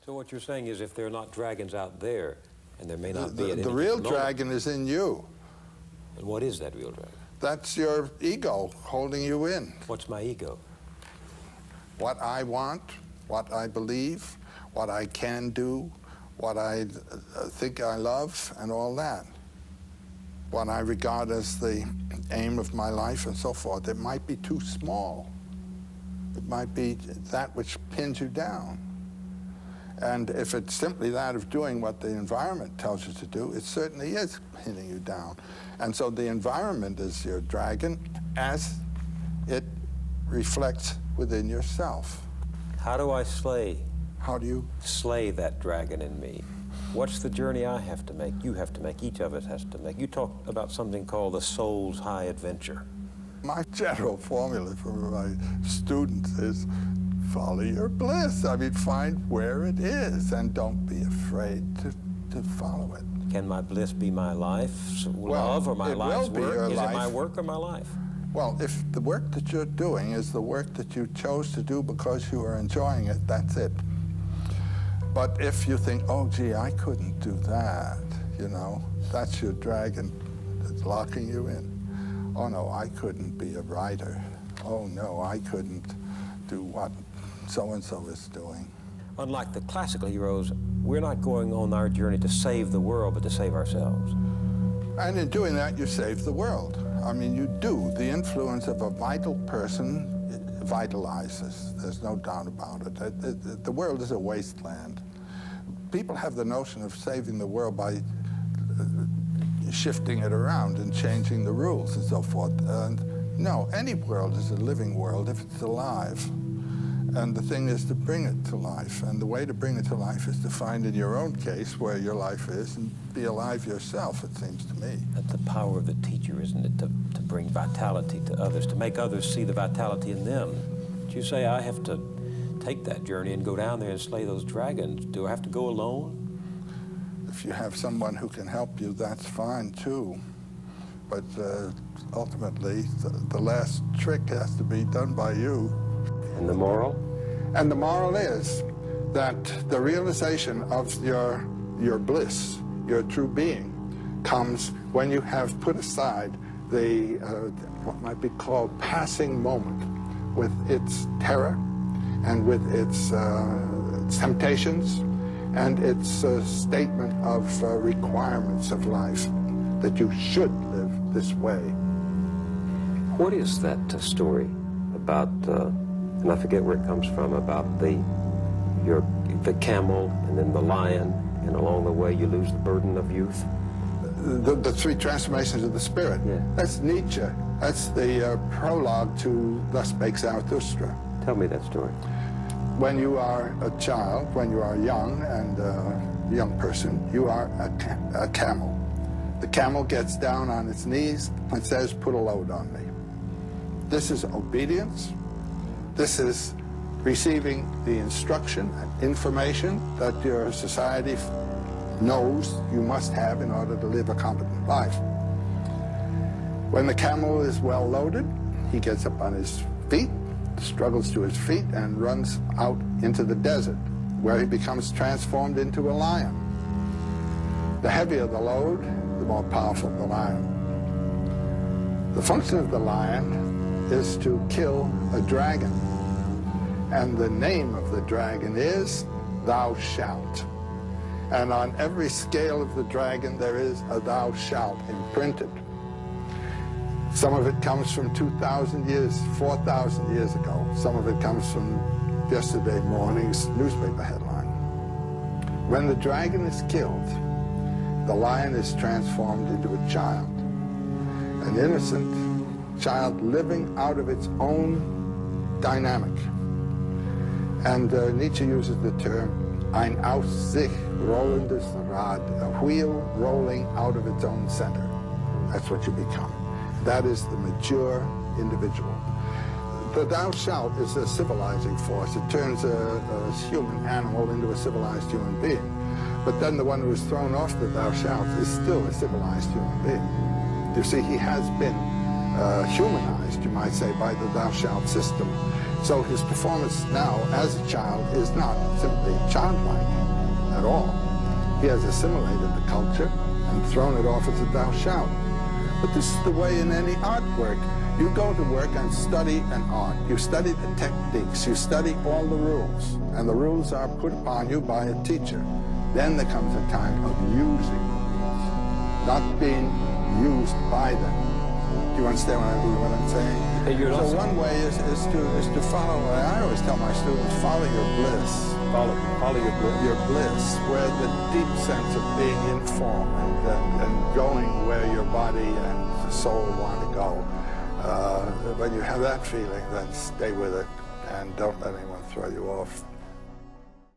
So what you're saying is if there are not dragons out there, and there may not be... The real dragon is in you. And what is that real dragon? That's your ego holding you in. What's my ego? What I want, what I believe, what I can do, what I think I love, and all that. What I regard as the aim of my life and so forth. It might be too small. It might be that which pins you down. And if it's simply that of doing what the environment tells you to do, it certainly is pinning you down. And so the environment is your dragon as it reflects within yourself. How do I slay? How do you? Slay that dragon in me. What's the journey I have to make, you have to make, each of us has to make? You talk about something called the soul's high adventure. My general formula for my students is follow your bliss. I mean, find where it is and don't be afraid to follow it. Can my bliss be my life's love or my life's work? Is it my work or my life? Well, if the work that you're doing is the work that you chose to do because you are enjoying it, that's it. But if you think, oh, gee, I couldn't do that, you know, that's your dragon that's locking you in. Oh, no, I couldn't be a writer. Oh, no, I couldn't do what so-and-so is doing. Unlike the classical heroes, we're not going on our journey to save the world, but to save ourselves. And in doing that, you save the world. I mean, you do. The influence of a vital person vitalizes. There's no doubt about it. The world is a wasteland. People have the notion of saving the world by shifting it around and changing the rules and so forth. And no, any world is a living world if it's alive. And the thing is to bring it to life. And the way to bring it to life is to find in your own case where your life is and be alive yourself, it seems to me. That's the power of the teacher, isn't it? To bring vitality to others, to make others see the vitality in them. But you say, I have to take that journey and go down there and slay those dragons. Do I have to go alone? If you have someone who can help you, that's fine too. But ultimately, the last trick has to be done by you. And the moral? And the moral is that the realization of your bliss, your true being, comes when you have put aside the what might be called passing moment with its terror and with its temptations and its statement of requirements of life, that you should live this way. What is that story about, and I forget where it comes from, about the camel and then the lion, and along the way you lose the burden of youth? The three transformations of the spirit. Yeah. That's Nietzsche. That's the prologue to Thus Spake Zarathustra. Tell me that story. When you are a child, when you are young and a young person, you are a camel. The camel gets down on its knees and says, put a load on me. This is obedience. This is receiving the instruction and information that your society knows you must have in order to live a competent life. When the camel is well loaded, he gets up on his feet, struggles to his feet, and runs out into the desert, where he becomes transformed into a lion. The heavier the load, the more powerful the lion. The function of the lion is to kill a dragon. And the name of the dragon is Thou Shalt. And on every scale of the dragon there is a Thou Shalt imprinted. Some of it comes from 2,000 years, 4,000 years ago. Some of it comes from yesterday morning's newspaper headline. When the dragon is killed, the lion is transformed into a child, an innocent child living out of its own dynamic. And Nietzsche uses the term ein aus sich rollendes Rad, a wheel rolling out of its own center. That's what you become. That is the mature individual. The thou shalt is a civilizing force. It turns a human animal into a civilized human being. But then the one who is thrown off the thou shalt is still a civilized human being. You see, he has been humanized, you might say, by the thou shalt system. So his performance now as a child is not simply childlike. at all. He has assimilated the culture and thrown it off as a thou shalt. But this is the way in any artwork. You go to work and study an art. You study the techniques. You study all the rules. And the rules are put upon you by a teacher. Then there comes a time of using the rules, not being used by them. Do you understand what I'm saying? So one way is to follow. I always tell my students, follow your bliss. Follow your bliss. Your bliss, where the deep sense of being in form and going where your body and the soul want to go. When you have that feeling, then stay with it and don't let anyone throw you off.